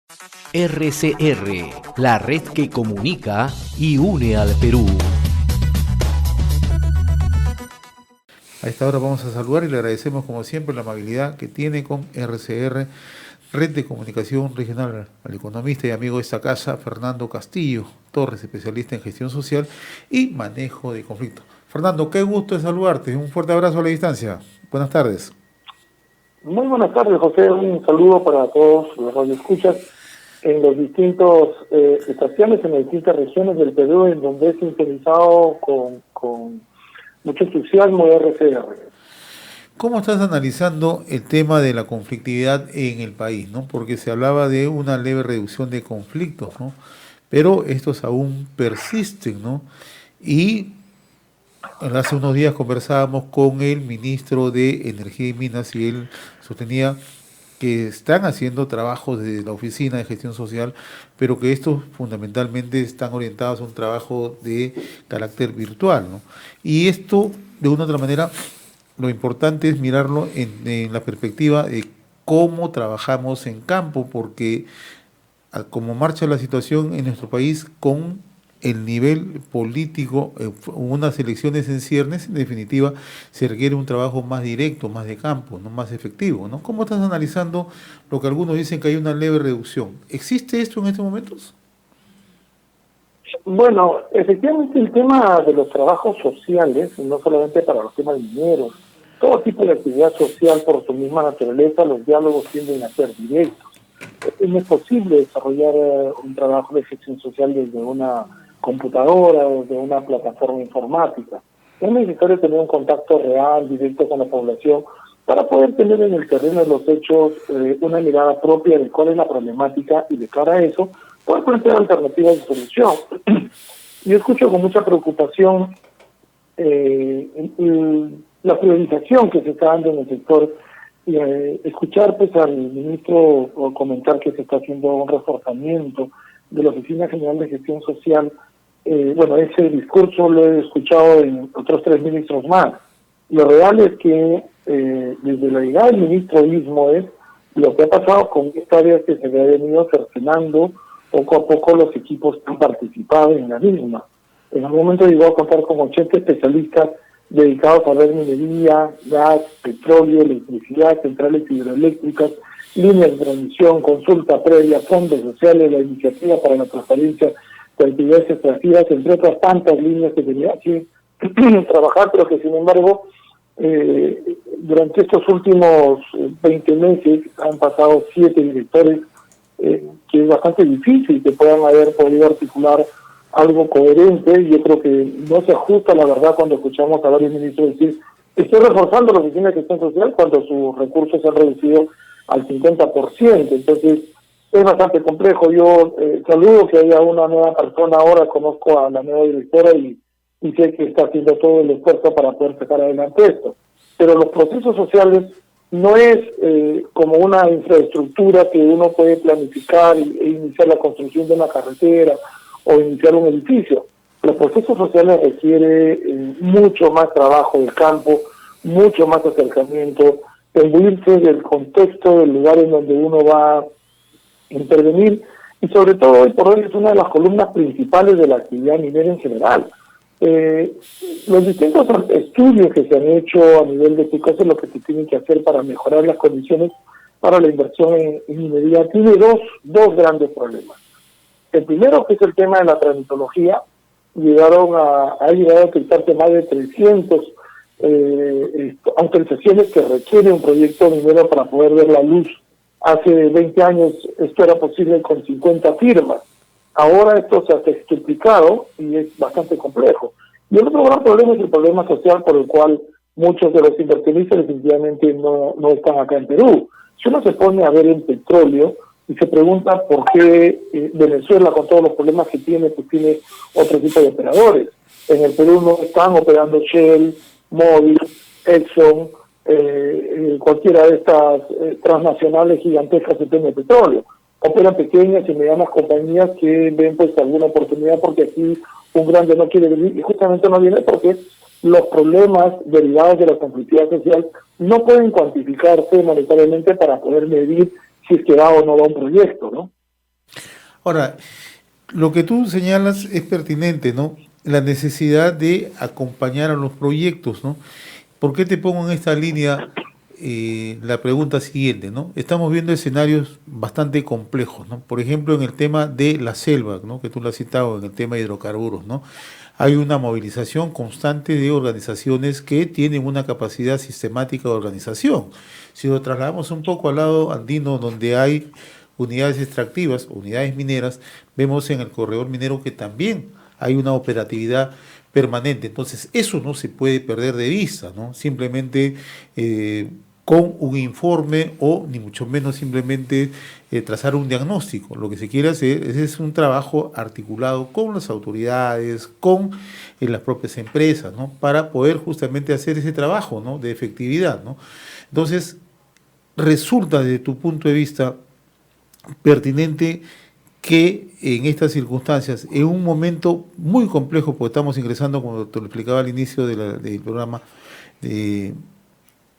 RCR, la red que comunica y une al Perú. A esta hora vamos a saludar y le agradecemos como siempre la amabilidad que tiene con RCR, Red de Comunicación Regional, al economista y amigo de esta casa, Fernando Castillo Torres, especialista en gestión social y manejo de conflictos. Fernando, qué gusto de saludarte. Un fuerte abrazo a la distancia. Buenas tardes. Muy buenas tardes, José. Un saludo para todos los radioescuchas en los distintos estaciones, en las distintas regiones del Perú, en donde es sintonizado con mucho entusiasmo de RCR. ¿Cómo estás analizando el tema de la conflictividad en el país, ¿no? Porque se hablaba de una leve reducción de conflictos, ¿no? Pero estos aún persisten, ¿no? Y hace unos días conversábamos con el ministro de Energía y Minas y él sostenía que están haciendo trabajos de la Oficina de Gestión Social, pero que estos fundamentalmente están orientados a un trabajo de carácter virtual, ¿no? Y esto, de una u otra manera, lo importante es mirarlo en la perspectiva de cómo trabajamos en campo, porque como marcha la situación en nuestro país con el nivel político, unas elecciones en ciernes, en definitiva, se requiere un trabajo más directo, más de campo, no más efectivo, ¿no? ¿Cómo estás analizando lo que algunos dicen que hay una leve reducción? ¿Existe esto en estos momentos? Bueno, efectivamente el tema de los trabajos sociales, no solamente para los temas mineros, todo tipo de actividad social por su misma naturaleza, los diálogos tienden a ser directos. No es posible desarrollar un trabajo de gestión social desde una computadora o de una plataforma informática. Es necesario tener un contacto real, directo con la población, para poder tener en el terreno de los hechos una mirada propia de cuál es la problemática y de cara a eso, poder plantear alternativas de solución. Yo escucho con mucha preocupación la priorización que se está dando en el sector y escuchar pues al ministro comentar que se está haciendo un reforzamiento de la Oficina General de Gestión Social. Bueno, ese discurso lo he escuchado en otros 3 ministros más. Lo real es que desde la llegada del ministro Ismoes, lo que ha pasado con esta área que se le ha venido cercenando poco a poco los equipos que han participado en la misma. En algún momento llegó a contar con 80 especialistas dedicados a ver minería, gas, petróleo, electricidad, centrales hidroeléctricas, líneas de transmisión, consulta previa, fondos sociales, la iniciativa para la transparencia de actividades extractivas, entre otras tantas líneas que tenía que trabajar, pero que sin embargo durante estos últimos 20 meses han pasado 7 directores, que es bastante difícil que puedan haber podido articular algo coherente. Yo creo que no se ajusta la verdad cuando escuchamos a varios ministros decir estoy reforzando la Oficina de Gestión Social cuando sus recursos se han reducido al 50%. Entonces es bastante complejo. Yo saludo que haya una nueva persona ahora, conozco a la nueva directora y sé que está haciendo todo el esfuerzo para poder sacar adelante esto. Pero los procesos sociales no es como una infraestructura que uno puede planificar e iniciar la construcción de una carretera o iniciar un edificio. Los procesos sociales requieren mucho más trabajo del campo, mucho más acercamiento, imbuirse del contexto del lugar en donde uno va a intervenir, y sobre todo hoy por hoy es una de las columnas principales de la actividad minera en general. Los distintos estudios que se han hecho a nivel de qué cosa es lo que se tiene que hacer para mejorar las condiciones para la inversión en minería tiene dos grandes problemas. El primero, que es el tema de la tramitología, ha llegado a detectarse más de 300 autorizaciones que requiere un proyecto minero para poder ver la luz. Hace 20 años esto era posible con 50 firmas. Ahora esto se ha sextuplicado y es bastante complejo. Y el otro gran problema es el problema social por el cual muchos de los inversionistas definitivamente no están acá en Perú. Si uno se pone a ver el petróleo y se pregunta por qué Venezuela, con todos los problemas que tiene, pues tiene otro tipo de operadores. En el Perú no están operando Shell, Mobil, Exxon, cualquiera de estas transnacionales gigantescas que tienen petróleo. Operan pequeñas y medianas compañías que ven pues alguna oportunidad porque aquí un grande no quiere venir, y justamente no viene porque los problemas derivados de la conflictividad social no pueden cuantificarse monetariamente para poder medir si es que va o no va un proyecto, ¿no? Ahora, lo que tú señalas es pertinente, ¿no? La necesidad de acompañar a los proyectos, ¿no? ¿Por qué te pongo en esta línea la pregunta siguiente, ¿no? Estamos viendo escenarios bastante complejos, ¿no? Por ejemplo, en el tema de la selva, ¿no? Que tú lo has citado, en el tema de hidrocarburos, ¿no? Hay una movilización constante de organizaciones que tienen una capacidad sistemática de organización. Si lo trasladamos un poco al lado andino, donde hay unidades extractivas, unidades mineras, vemos en el corredor minero que también hay una operatividad permanente. Entonces, eso no se puede perder de vista, ¿no? Simplemente con un informe o ni mucho menos simplemente trazar un diagnóstico. Lo que se quiere hacer es un trabajo articulado con las autoridades, con las propias empresas, ¿no? Para poder justamente hacer ese trabajo, ¿no? De efectividad, ¿no? Entonces, resulta desde tu punto de vista pertinente que en estas circunstancias, en un momento muy complejo, porque estamos ingresando, como te lo explicaba al inicio del programa, de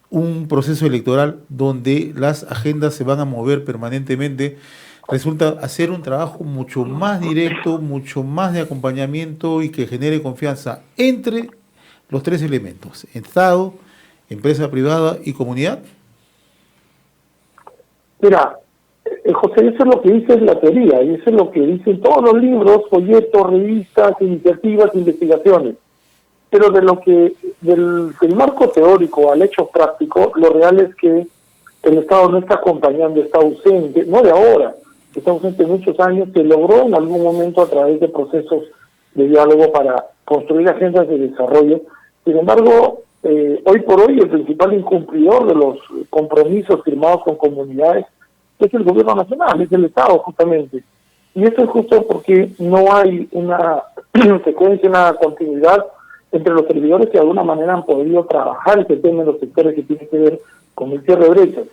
un proceso electoral donde las agendas se van a mover permanentemente, resulta hacer un trabajo mucho más directo, mucho más de acompañamiento y que genere confianza entre los tres elementos: Estado, empresa privada y comunidad. Mira, José, eso es lo que dice la teoría, y eso es lo que dicen todos los libros, folletos, revistas, iniciativas, investigaciones. Pero del marco teórico al hecho práctico, lo real es que el Estado no está acompañando, está ausente, no de ahora, está ausente muchos años, se logró en algún momento a través de procesos de diálogo para construir agendas de desarrollo. Sin embargo, hoy por hoy el principal incumplidor de los compromisos firmados con comunidades es el gobierno nacional, es el Estado justamente. Y esto es justo porque no hay una secuencia, una continuidad entre los servidores que de alguna manera han podido trabajar este tema en los sectores que tienen que ver con el cierre de brechas.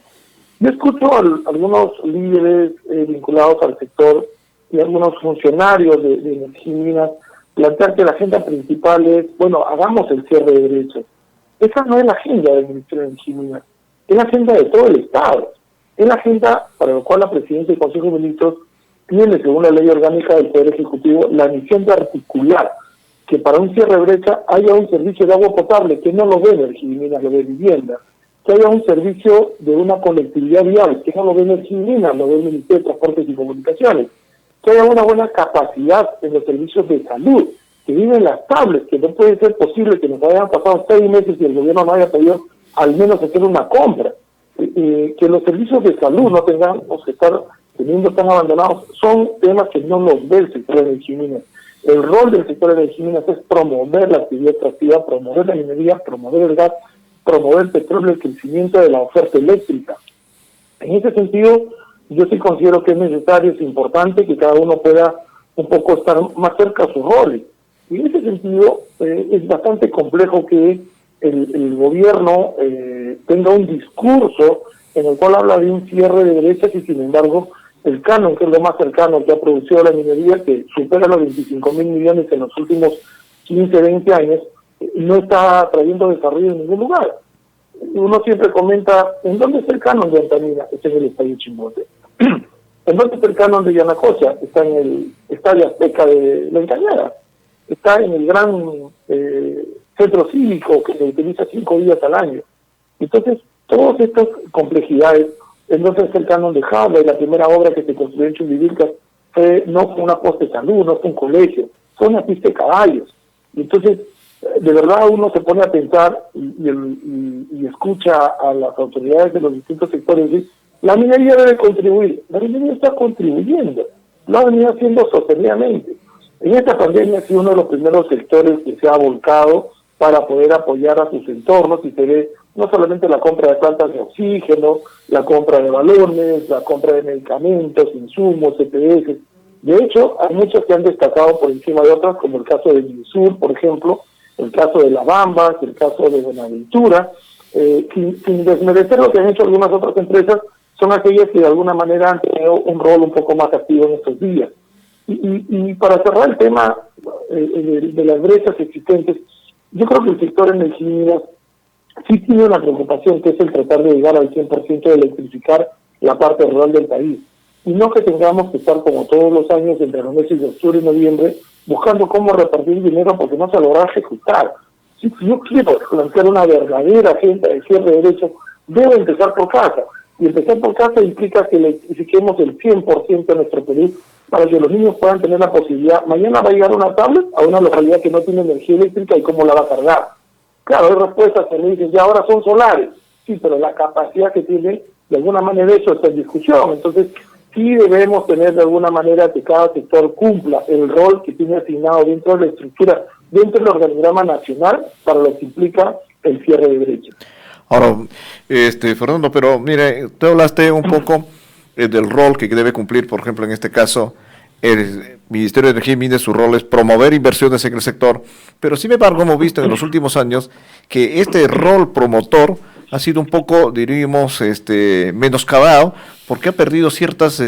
Yo escucho a algunos líderes vinculados al sector y algunos funcionarios de Energía y Minas plantear que la agenda principal es, bueno, hagamos el cierre de brechas. Esa no es la agenda del Ministerio de Energía y Minas, es la agenda de todo el Estado. Es la agenda para la cual la Presidencia del Consejo de Ministros tiene, según la Ley Orgánica del Poder Ejecutivo, la misión de articular que para un cierre de brecha haya un servicio de agua potable, que no lo ve Energía y Minas, lo ve Vivienda, que haya un servicio de una conectividad vial, que no lo ve Energía y Minas, lo ve el Ministerio de Transportes y Comunicaciones, que haya una buena capacidad en los servicios de salud, que viven las tablets, que no puede ser posible que nos hayan pasado 6 meses y el gobierno no haya podido al menos hacer una compra, que los servicios de salud no tengamos que estar teniendo tan abandonados, son temas que no los ve el sector de Energía y Minas. El rol del sector de Energía y Minas es promover la actividad extractiva, promover la minería, promover el gas, promover el petróleo, el crecimiento de la oferta eléctrica. En ese sentido, yo sí considero que es necesario, es importante que cada uno pueda un poco estar más cerca a sus roles. Y en ese sentido, es bastante complejo que el gobierno tenga un discurso en el cual habla de un cierre de brechas y sin embargo el canon, que es lo más cercano que ha producido la minería, que supera los 25.000 millones en los últimos 15, 20 años, no está trayendo desarrollo en ningún lugar. Uno siempre comenta, ¿en dónde está el canon de Antamina? Está en el Estadio Chimbote. ¿En dónde está el canon de Yanacocha? Está en el Estadio Azteca de La Encañada. Está en el gran centro cívico que se utiliza 5 días al año. Entonces, todas estas complejidades. Entonces el canon de Java, y la primera obra que se construyó en Chumbivilcas no fue una posta de salud, no fue un colegio, fue una pista de caballos. Y entonces, de verdad uno se pone a pensar y escucha a las autoridades de los distintos sectores y dice, la minería debe contribuir. La minería está contribuyendo, lo ha venido haciendo sostenidamente. En esta pandemia ha sido uno de los primeros sectores que se ha volcado para poder apoyar a sus entornos y se ve no solamente la compra de plantas de oxígeno, la compra de balones, la compra de medicamentos, insumos, EPS. De hecho, hay muchos que han destacado por encima de otras, como el caso de Minsur, por ejemplo, el caso de La Bamba, el caso de Buenaventura, sin desmerecer lo que han hecho algunas otras empresas, son aquellas que de alguna manera han tenido un rol un poco más activo en estos días. Y para cerrar el tema de las brechas existentes, yo creo que el sector energía sí tiene una preocupación, que es el tratar de llegar al 100% de electrificar la parte rural del país. y no que tengamos que estar como todos los años entre los meses de octubre y noviembre buscando cómo repartir dinero porque no se logra ejecutar. Si yo quiero plantear una verdadera agenda de cierre de derechos, debo empezar por casa. Y empezar por casa implica que le electrifiquemos el 100% de nuestro Perú para que los niños puedan tener la posibilidad. Mañana va a llegar una tablet a una localidad que no tiene energía eléctrica y cómo la va a cargar. Claro, hay respuestas que me dicen, ya ahora son solares. Sí, pero la capacidad que tienen, de alguna manera eso está en discusión. Entonces, sí debemos tener de alguna manera que cada sector cumpla el rol que tiene asignado dentro de la estructura, dentro del organigrama nacional, para lo que implica el cierre de derechos. Ahora, Fernando, pero mire, tú hablaste un poco del rol que debe cumplir, por ejemplo, en este caso, el Ministerio de Energía y Minas. Su rol es promover inversiones en el sector, pero sin embargo hemos visto en los últimos años que este rol promotor ha sido un poco, diríamos, menoscabado, porque ha perdido ciertas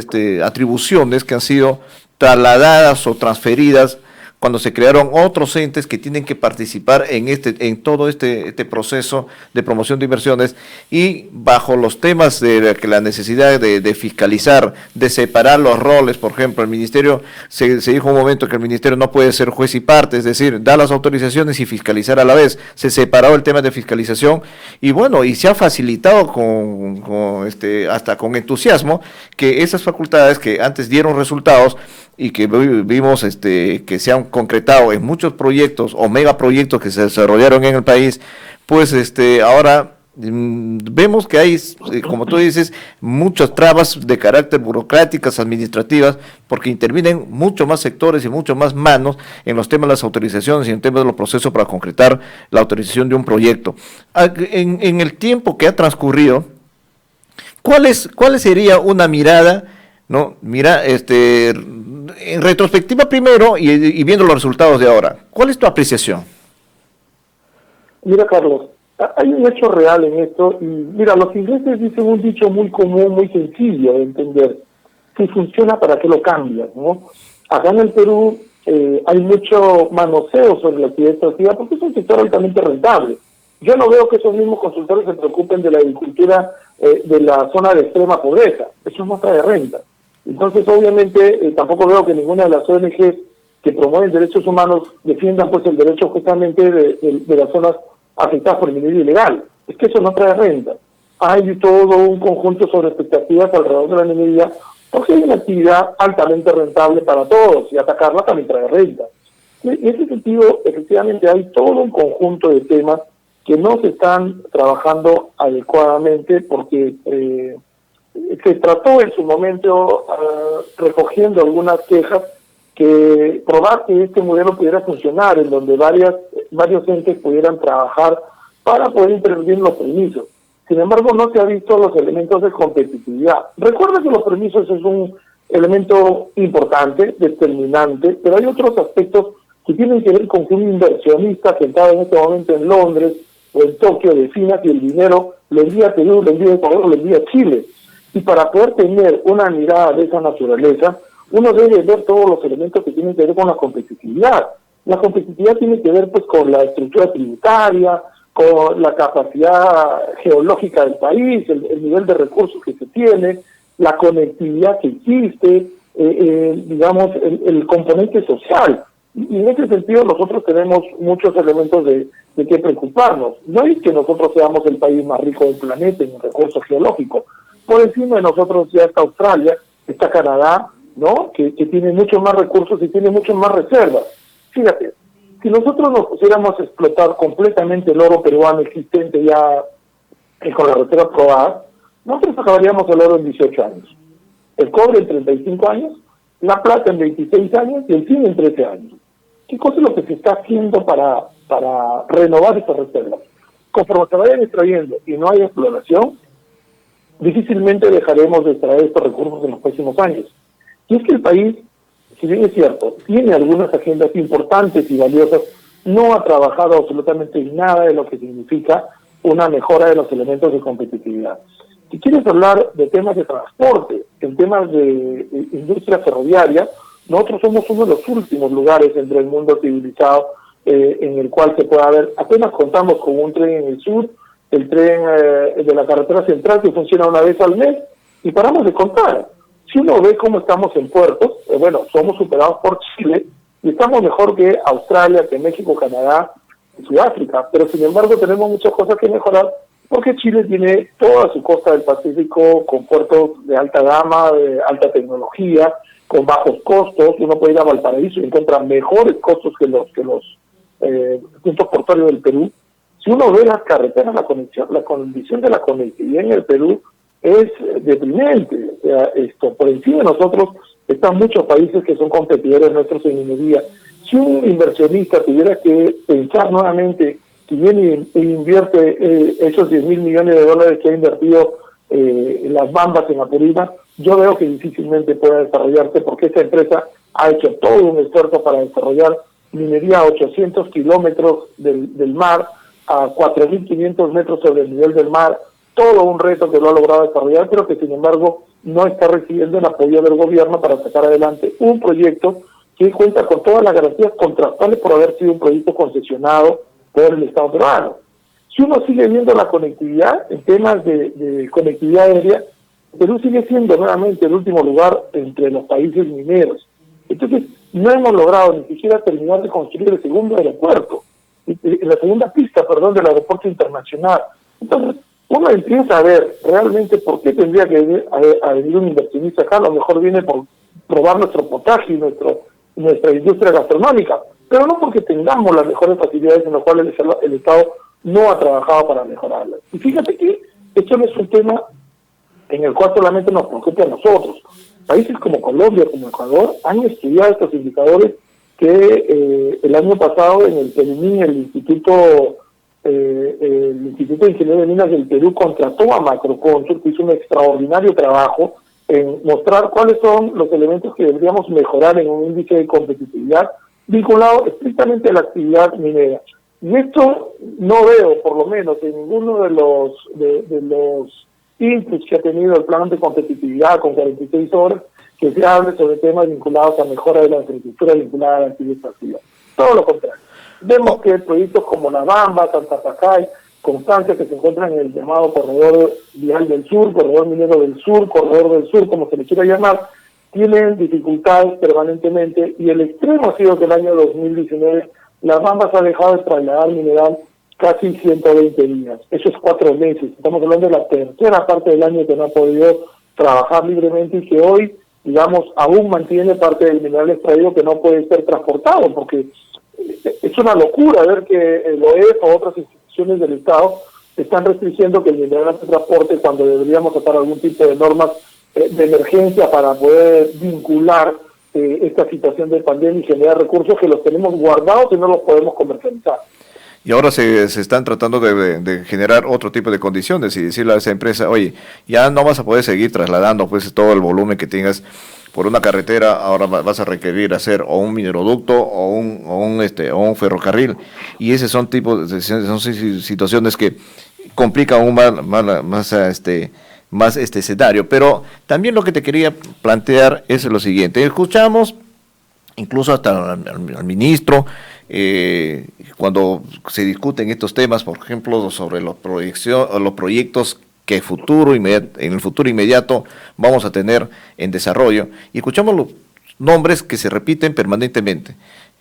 atribuciones que han sido trasladadas o transferidas cuando se crearon otros entes que tienen que participar en todo este proceso de promoción de inversiones, y bajo los temas de la necesidad de fiscalizar, de separar los roles. Por ejemplo, el ministerio, se dijo un momento que el ministerio no puede ser juez y parte, es decir, da las autorizaciones y fiscalizar a la vez. Se separó el tema de fiscalización y bueno, y se ha facilitado hasta con entusiasmo que esas facultades que antes dieron resultados y que vimos que se han concretado en muchos proyectos o megaproyectos que se desarrollaron en el país, pues ahora vemos que hay, como tú dices, muchas trabas de carácter burocráticas, administrativas, porque intervienen mucho más sectores y mucho más manos en los temas de las autorizaciones y en temas de los procesos para concretar la autorización de un proyecto. En el tiempo que ha transcurrido, ¿cuál sería una mirada, no? Mira, en retrospectiva primero y viendo los resultados de ahora, ¿cuál es tu apreciación? Mira, Carlos, hay un hecho real en esto, y mira, los ingleses dicen un dicho muy común, muy sencillo de entender: si funciona, ¿para qué lo cambias?, ¿no? Acá en el Perú hay mucho manoseo sobre la actividad extractiva porque es un sector altamente rentable. Yo no veo que esos mismos consultores se preocupen de la agricultura de la zona de extrema pobreza. Eso no trae renta. Entonces, obviamente, tampoco veo que ninguna de las ONG que promueven derechos humanos defiendan pues el derecho justamente de las zonas afectadas por el minerio ilegal. Es que eso no trae renta. Hay todo un conjunto sobre expectativas alrededor de la minería, porque hay una actividad altamente rentable para todos, y atacarla también trae renta. En ese sentido, efectivamente, hay todo un conjunto de temas que no se están trabajando adecuadamente, porque se trató en su momento, recogiendo algunas quejas, que probar que este modelo pudiera funcionar, en donde varios entes pudieran trabajar para poder intervenir en los permisos. Sin embargo, no se ha visto los elementos de competitividad. Recuerda que los permisos es un elemento importante, determinante, pero hay otros aspectos que tienen que ver con que un inversionista sentado en este momento en Londres o en Tokio defina que el dinero lo envía a Perú, lo envía a Ecuador, lo envía a Chile. Y para poder tener una mirada de esa naturaleza, uno debe ver todos los elementos que tienen que ver con la competitividad. La competitividad tiene que ver pues con la estructura tributaria, con la capacidad geológica del país, el nivel de recursos que se tiene, la conectividad que existe, digamos, el componente social. Y en ese sentido nosotros tenemos muchos elementos de qué preocuparnos. No es que nosotros seamos el país más rico del planeta en recursos geológicos. Por encima de nosotros ya está Australia, está Canadá, ¿no? Que tiene muchos más recursos y tiene muchas más reservas. Fíjate, si nosotros nos pusiéramos a explotar completamente el oro peruano existente ya con las reservas probadas, nosotros acabaríamos el oro en 18 años, el cobre en 35 años, la plata en 26 años y el zinc en 13 años. ¿Qué cosa es lo que se está haciendo para renovar estas reservas? Conforme se vayan extrayendo y no hay exploración, difícilmente dejaremos de extraer estos recursos en los próximos años. Y es que el país, si bien es cierto, tiene algunas agendas importantes y valiosas, no ha trabajado absolutamente en nada de lo que significa una mejora de los elementos de competitividad. Si quieres hablar de temas de transporte, en temas de industria ferroviaria, nosotros somos uno de los últimos lugares entre el mundo civilizado en el cual se pueda ver. Apenas contamos con un tren en el sur, el tren de la carretera central que funciona una vez al mes, y paramos de contar. Si uno ve cómo estamos en puertos, bueno, somos superados por Chile y estamos mejor que Australia, que México, Canadá y Sudáfrica, pero sin embargo tenemos muchas cosas que mejorar porque Chile tiene toda su costa del Pacífico con puertos de alta gama, de alta tecnología, con bajos costos. Uno puede ir a Valparaíso y encuentra mejores costos que los puntos portuarios del Perú. Si uno ve las carreteras, la condición de la conectividad en el Perú es deprimente. O sea, por encima de nosotros están muchos países que son competidores nuestros en minería. Si un inversionista tuviera que pensar nuevamente, si viene e invierte esos 10.000 millones de dólares que ha invertido en las Bambas en Apurímac, yo veo que difícilmente pueda desarrollarse porque esta empresa ha hecho todo un esfuerzo para desarrollar minería a 800 kilómetros del mar, a 4.500 metros sobre el nivel del mar, todo un reto que lo ha logrado desarrollar, pero que sin embargo no está recibiendo el apoyo del gobierno para sacar adelante un proyecto que cuenta con todas las garantías contractuales por haber sido un proyecto concesionado por el Estado peruano. Si uno sigue viendo la conectividad, en temas de conectividad aérea, Perú sigue siendo nuevamente el último lugar entre los países mineros. Entonces, no hemos logrado ni siquiera terminar de construir el segundo aeropuerto, la segunda pista, del aeropuerto internacional. Entonces, uno empieza a ver realmente por qué tendría que venir un inversionista acá. A lo mejor viene por probar nuestro potaje y nuestra industria gastronómica, pero no porque tengamos las mejores facilidades en las cuales el Estado no ha trabajado para mejorarlas. Y fíjate que esto no es un tema en el cual solamente nos preocupa a nosotros. Países como Colombia, como Ecuador, han estudiado estos indicadores que el año pasado en el PENIMI, el Instituto de Ingeniería de Minas del Perú, contrató a Macroconsult, que hizo un extraordinario trabajo en mostrar cuáles son los elementos que deberíamos mejorar en un índice de competitividad vinculado estrictamente a la actividad minera. Y esto no veo, por lo menos, en ninguno de los inputs que ha tenido el plan de competitividad con 46 horas, que se hable sobre temas vinculados a mejora de la infraestructura vinculada a la actividad pasiva. Todo lo contrario. Vemos que proyectos como La Bamba, Santa Pacay, Constancia, que se encuentran en el llamado Corredor Vial del Sur, Corredor Minero del Sur, Corredor del Sur, como se le quiera llamar, tienen dificultades permanentemente, y el extremo ha sido que el año 2019 Las Bambas ha dejado de trasladar mineral casi 120 días. Eso es 4 meses. Estamos hablando de la tercera parte del año que no ha podido trabajar libremente y que hoy, digamos, aún mantiene parte del mineral extraído que no puede ser transportado, porque es una locura ver que el OEF o otras instituciones del Estado están restringiendo que el mineral se transporte cuando deberíamos sacar algún tipo de normas de emergencia para poder vincular esta situación de pandemia y generar recursos que los tenemos guardados y no los podemos comercializar. Y ahora se están tratando de generar otro tipo de condiciones y decirle a esa empresa, oye, ya no vas a poder seguir trasladando pues todo el volumen que tengas por una carretera, ahora vas a requerir hacer o un mineroducto o un ferrocarril, y esos son son situaciones que complican aún más este escenario. Pero también lo que te quería plantear es lo siguiente: escuchamos incluso hasta al ministro cuando se discuten estos temas, por ejemplo, sobre los proyectos que en el futuro inmediato vamos a tener en desarrollo, y escuchamos los nombres que se repiten permanentemente.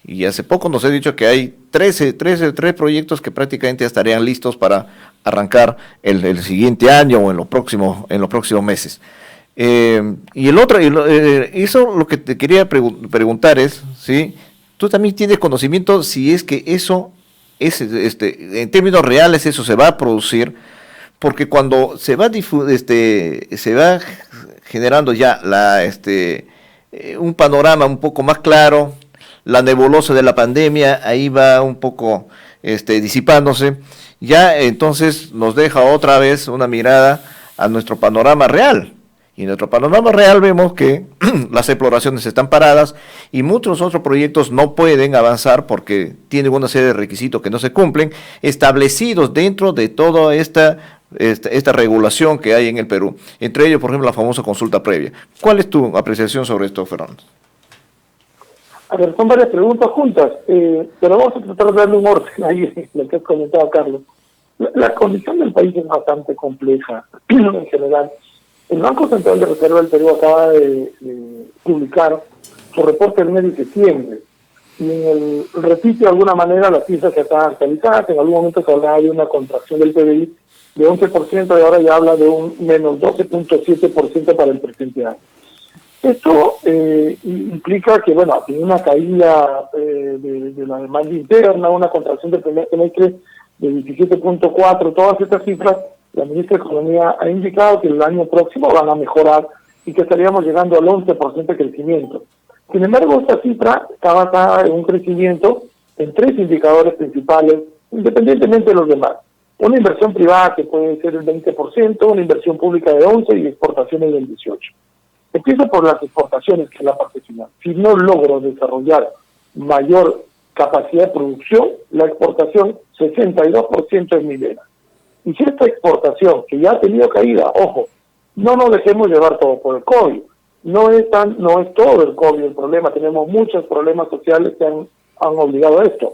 Y hace poco nos he dicho que hay 13 proyectos que prácticamente estarían listos para arrancar el siguiente año o en los próximos meses. Y el otro, eso lo que te quería preguntar es, ¿sí? ¿Tú también tienes conocimiento si es que eso es, en términos reales, eso se va a producir? Porque cuando se va generando ya un panorama un poco más claro, la nebulosa de la pandemia ahí va un poco disipándose, ya entonces nos deja otra vez una mirada a nuestro panorama real. Y en nuestro panorama real vemos que las exploraciones están paradas y muchos otros proyectos no pueden avanzar porque tienen una serie de requisitos que no se cumplen, establecidos dentro de toda esta regulación que hay en el Perú. Entre ellos, por ejemplo, la famosa consulta previa. ¿Cuál es tu apreciación sobre esto, Fernando? A ver, son varias preguntas juntas, pero vamos a tratar de darle un orden ahí, lo que has comentado, Carlos. La condición del país es bastante compleja en general. El Banco Central de Reserva del Perú acaba de publicar su reporte del mes de septiembre, y en el repite de alguna manera las cifras que están actualizadas. En algún momento se hablaba de una contracción del PBI de 11% y ahora ya habla de un menos 12.7% para el presente año. Esto implica que, bueno, tiene una caída de la demanda interna, una contracción del primer semestre de 17.4, todas estas cifras. La ministra de Economía ha indicado que el año próximo van a mejorar y que estaríamos llegando al 11% de crecimiento. Sin embargo, esta cifra está basada en un crecimiento en 3 indicadores principales, independientemente de los demás. Una inversión privada que puede ser el 20%, una inversión pública de 11% y exportaciones del 18%. Empiezo por las exportaciones, que es la parte final. Si no logro desarrollar mayor capacidad de producción, la exportación 62% es minera. Y si esta exportación, que ya ha tenido caída, ojo, no nos dejemos llevar todo por el COVID. No es todo el COVID el problema, tenemos muchos problemas sociales que han obligado a esto.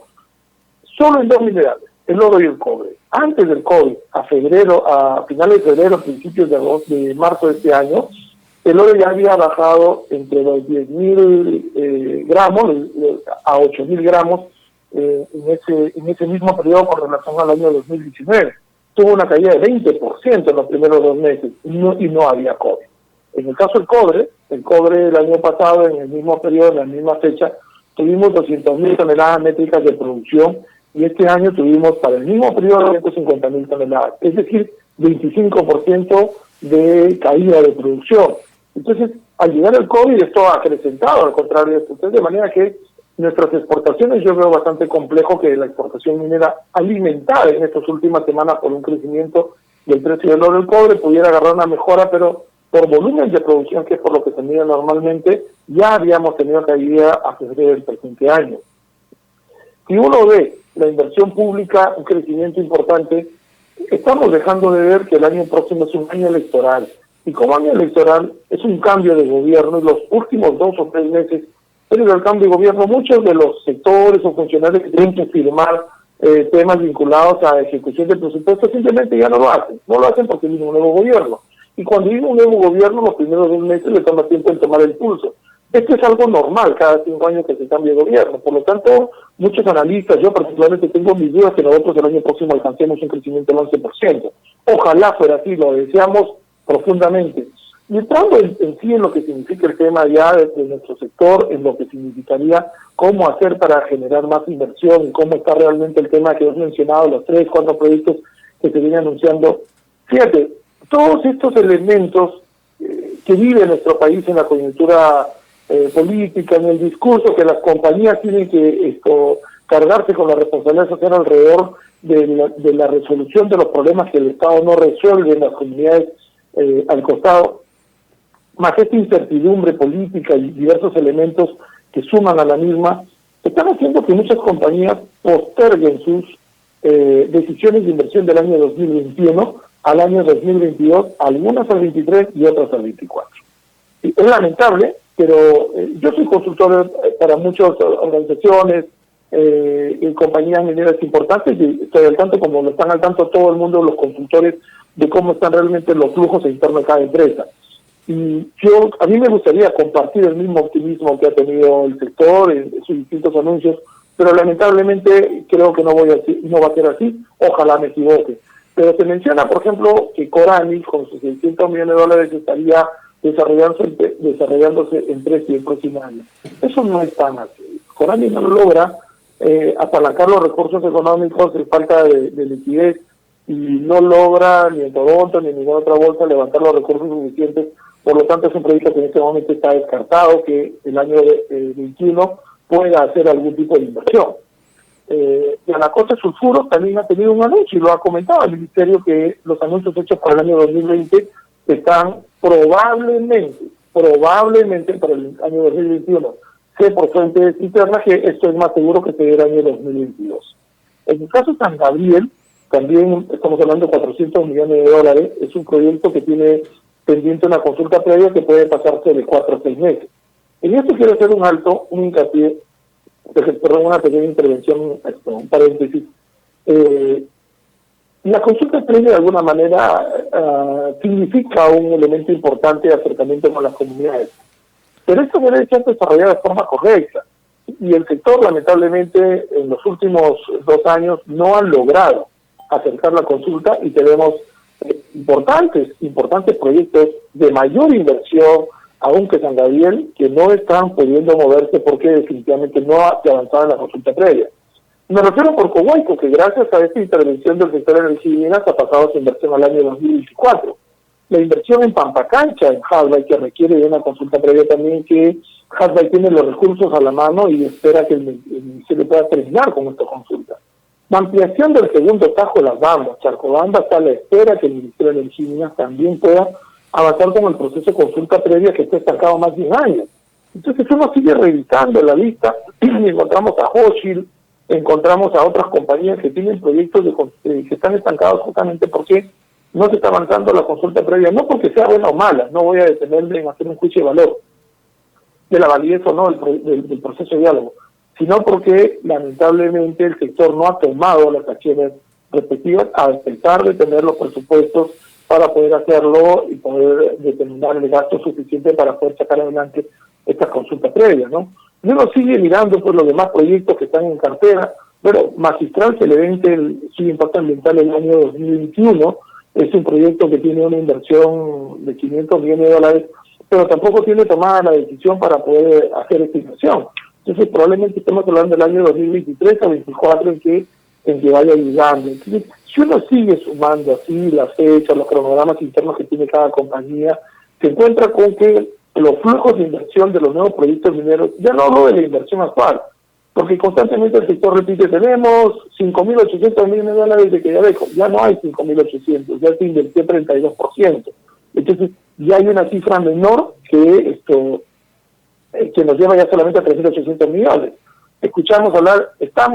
Solo en 2 minerales, el oro y el cobre. Antes del COVID, a finales de febrero, principios de marzo de este año, el oro ya había bajado entre los 10.000 gramos a 8.000 gramos en ese mismo periodo con relación al año 2019. Tuvo una caída de 20% en los primeros 2 meses y no había COVID. En el caso del cobre, el año pasado, en el mismo periodo, en la misma fecha, tuvimos 200.000 toneladas métricas de producción y este año tuvimos para el mismo periodo 150.000 toneladas, es decir, 25% de caída de producción. Entonces, al llegar el COVID, esto ha acrecentado, al contrario, de manera que nuestras exportaciones, yo veo bastante complejo que la exportación minera alimentada en estas últimas semanas por un crecimiento del precio del oro y el cobre pudiera agarrar una mejora, pero por volumen de producción, que es por lo que se mide normalmente, ya habíamos tenido caída a febrero del presente año. Si uno ve la inversión pública, un crecimiento importante, estamos dejando de ver que el año próximo es un año electoral. Y como año electoral es un cambio de gobierno, y los últimos 2 o 3 meses, previo al cambio de gobierno, muchos de los sectores o funcionarios que tienen que firmar temas vinculados a ejecución del presupuesto simplemente ya no lo hacen porque viene un nuevo gobierno. Y cuando viene un nuevo gobierno, los primeros 2 meses le toma tiempo en tomar el pulso. Esto es algo normal cada 5 años que se cambia de gobierno. Por lo tanto, muchos analistas, yo particularmente tengo mis dudas que nosotros el año próximo alcancemos un crecimiento del 11%. Ojalá fuera así, lo deseamos profundamente. Y entrando en sí en lo que significa el tema ya de nuestro sector, en lo que significaría cómo hacer para generar más inversión y cómo está realmente el tema que has mencionado, los 3, 4 proyectos que se vienen anunciando. Fíjate, todos estos elementos que vive nuestro país en la coyuntura política, en el discurso que las compañías tienen que cargarse con la responsabilidad social alrededor de la resolución de los problemas que el Estado no resuelve en las comunidades al costado, más esta incertidumbre política y diversos elementos que suman a la misma, están haciendo que muchas compañías posterguen sus decisiones de inversión del año 2021 al año 2022, algunas al 23 y otras al 24. Es lamentable, pero yo soy consultor para muchas organizaciones y compañías mineras importantes y estoy al tanto, como lo están al tanto todo el mundo, los consultores, de cómo están realmente los flujos en torno a cada empresa. Y a mí me gustaría compartir el mismo optimismo que ha tenido el sector en sus distintos anuncios, pero lamentablemente creo que no va a ser así, ojalá me equivoque. Pero se menciona, por ejemplo, que Corani, con sus $600 millones, estaría desarrollándose en 3 y el próximo año. Eso no es tan así. Corani no logra apalancar los recursos económicos en falta de liquidez y no logra ni en Toronto ni en ninguna otra bolsa levantar los recursos suficientes. Por lo tanto, es un proyecto que en este momento está descartado, que el año 21 pueda hacer algún tipo de inversión. Yanacocha Sulfuros también ha tenido un anuncio y lo ha comentado el Ministerio, que los anuncios hechos para el año 2020 están probablemente para el año 2021. Sé por fuentes internas que esto es más seguro que sea el año 2022. En el caso de San Gabriel, también estamos hablando de $400 millones. Es un proyecto que tiene pendiente una consulta previa que puede pasarse de 4 a 6 meses. En esto quiero hacer un hincapié, una pequeña intervención, un paréntesis. La consulta previa de alguna manera significa un elemento importante de acercamiento con las comunidades, pero esto debe ser desarrollado de forma correcta, y el sector lamentablemente en los últimos 2 años no han logrado acercar la consulta, y tenemos importantes proyectos de mayor inversión, aunque San Gabriel, que no están pudiendo moverse porque definitivamente no ha avanzado en la consulta previa. Me refiero por Cohuayco, que gracias a esta intervención del sector de energía y minas ha pasado su inversión al año 2024. La inversión en Pampacancha, en Hasbay, que requiere de una consulta previa también, que Hasbay tiene los recursos a la mano y espera que el Ministerio pueda terminar con esta consulta. La ampliación del segundo tajo de Las Bambas, Charcobamba, está a la espera que el Ministerio de Energía y Minas también pueda avanzar con el proceso de consulta previa, que está estancado más de 1 año. Entonces uno sigue revisando la lista y encontramos a Hochschild, encontramos a otras compañías que tienen proyectos que están estancados justamente porque no se está avanzando la consulta previa, no porque sea buena o mala, no voy a detenerme en hacer un juicio de valor de la validez o no del proceso de diálogo, sino porque lamentablemente el sector no ha tomado las acciones respectivas a pesar de tener los presupuestos para poder hacerlo y poder determinar el gasto suficiente para poder sacar adelante esta consulta previa, ¿no? Y uno sigue mirando por los demás proyectos que están en cartera. Bueno, Magistral se le vence su impacto ambiental el año 2021, es un proyecto que tiene una inversión de $500 millones, pero tampoco tiene tomada la decisión para poder hacer esta inversión. Entonces probablemente estemos hablando del año 2023 o 2024 en que vaya llegando. Entonces, si uno sigue sumando así las fechas, los cronogramas internos que tiene cada compañía, se encuentra con que los flujos de inversión de los nuevos proyectos mineros, ya no hablo de la inversión actual, porque constantemente el sector repite, tenemos $5.800 millones de Quellaveco, ya no hay 5.800, ya se invirtió 32%. Entonces ya hay una cifra menor que nos lleva ya solamente a 3.800 millones. Escuchamos hablar, está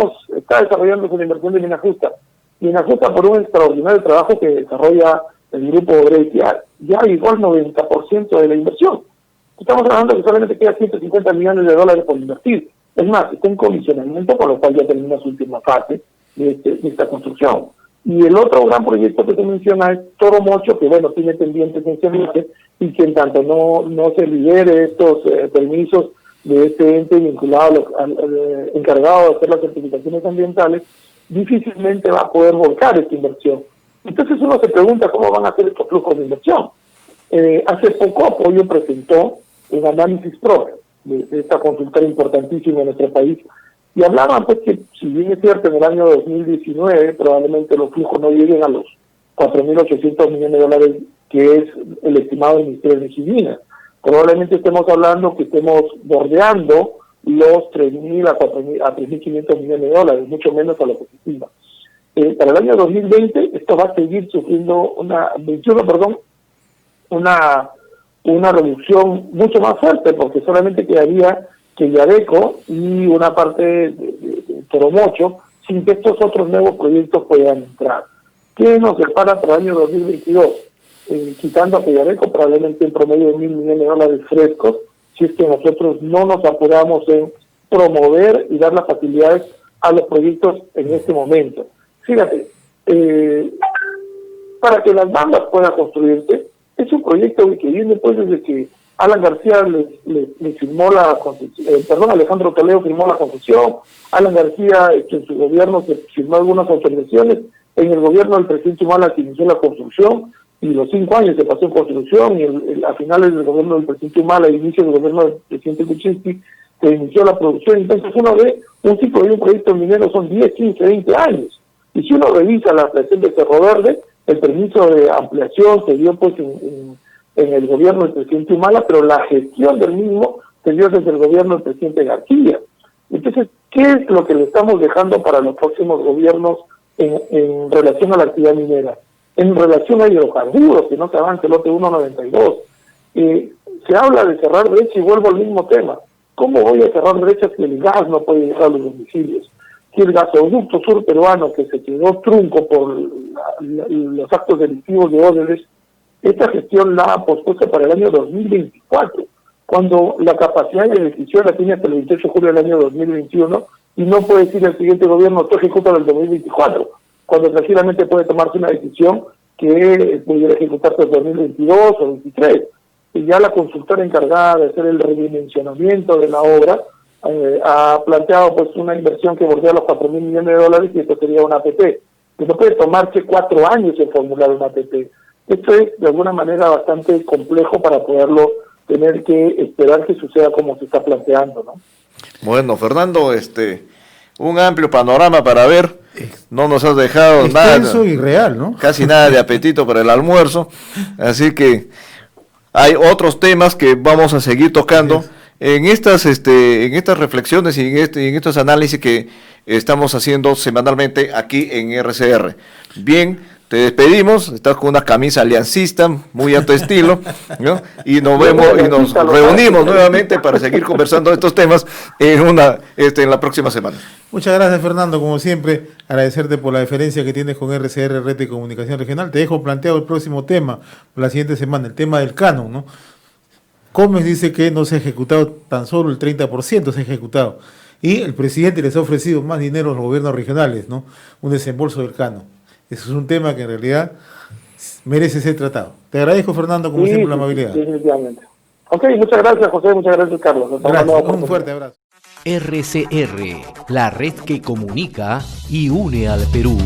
desarrollando una inversión de Mina Justa. Mina Justa, por un extraordinario trabajo que desarrolla el grupo Grecia, ya llegó al 90% de la inversión. Estamos hablando que solamente queda $150 millones por invertir. Es más, está en comisionamiento, con lo cual ya termina su última fase de esta construcción. Y el otro gran proyecto que se menciona es Toro Mocho, que bueno, tiene pendientes esencialmente, y que en tanto no se libere estos permisos de este ente vinculado encargado de hacer las certificaciones ambientales, difícilmente va a poder volcar esta inversión. Entonces uno se pregunta cómo van a hacer estos flujos de inversión. Hace poco Apoyo presentó un análisis propio de esta consulta importantísima en nuestro país, y hablaban pues que, si bien es cierto, en el año 2019 probablemente los flujos no lleguen a los $4.800 millones, que es el estimado del Ministerio de Energía y Minas. Probablemente estemos hablando que estemos bordeando los 3.000 a 3.500 millones, mucho menos a lo que se estima. Para el año 2020 esto va a seguir sufriendo una reducción mucho más fuerte, porque solamente quedaría Quellaveco y una parte de Toro Mocho, sin que estos otros nuevos proyectos puedan entrar. ¿Qué nos separa para el año 2022? Quitando a Quellaveco, probablemente en promedio de $1.000 millones frescos, si es que nosotros no nos apuramos en promover y dar las facilidades a los proyectos en este momento. Fíjate, para que Las Bambas pueda construirse, es un proyecto que viene pues desde que Alan García le firmó Alejandro Toledo firmó la concesión. Alan García, en su gobierno, se firmó algunas autorizaciones. En el gobierno del presidente Humala se inició la construcción, y los 5 años se pasó en construcción, y a finales del gobierno del presidente Humala, y inicio del gobierno del presidente Kuczynski, se inició la producción. Entonces uno ve un ciclo de un proyecto minero son 10, 15, 20 años. Y si uno revisa la creación de Cerro Verde, el permiso de ampliación se dio pues en el gobierno del presidente Humala, pero la gestión del mismo se dio desde el gobierno del presidente García. Entonces, ¿qué es lo que le estamos dejando para los próximos gobiernos en relación a la actividad minera? En relación a hidrocarburos, que no se avanza el lote 192. Se habla de cerrar brecha y vuelvo al mismo tema. ¿Cómo voy a cerrar brechas si el gas no puede llegar a los domicilios? Si el gasoducto sur peruano, que se quedó trunco por los actos delictivos de Odebrecht, esta gestión la ha pospuesto para el año 2024, cuando la capacidad de decisión la tiene hasta el 28 de julio del año 2021, y no puede decir el siguiente gobierno, tú ejecuta el 2024. cuando tranquilamente puede tomarse una decisión que pudiera ejecutarse en 2022 o 2023. Y ya la consultora encargada de hacer el redimensionamiento de la obra ha planteado pues una inversión que bordea los $4.000 millones, y esto sería una APP. Que no puede tomarse 4 años en formular una APP. Esto es de alguna manera bastante complejo para poderlo tener que esperar que suceda como se está planteando, ¿no? Bueno, Fernando, un amplio panorama para ver. No nos has dejado extenso nada, y real, ¿no? casi nada de apetito para el almuerzo, así que hay otros temas que vamos a seguir tocando en estas reflexiones y en estos análisis que estamos haciendo semanalmente aquí en RCR. Bien, te despedimos, estás con una camisa aliancista, muy a tu estilo, ¿no? Y nos vemos y nos reunimos nuevamente para seguir conversando de estos temas en la próxima semana. Muchas gracias, Fernando, como siempre, agradecerte por la deferencia que tienes con RCR, Red de Comunicación Regional. Te dejo planteado el próximo tema, la siguiente semana, el tema del canon, ¿no? Comes dice que no se ha ejecutado, tan solo el 30% se ha ejecutado, y el presidente les ha ofrecido más dinero a los gobiernos regionales, ¿no? Un desembolso del canon. Eso es un tema que en realidad merece ser tratado. Te agradezco, Fernando, como siempre, la amabilidad. Definitivamente. Ok, muchas gracias, José, muchas gracias, Carlos. Gracias, un fuerte abrazo. RCR, la red que comunica y une al Perú.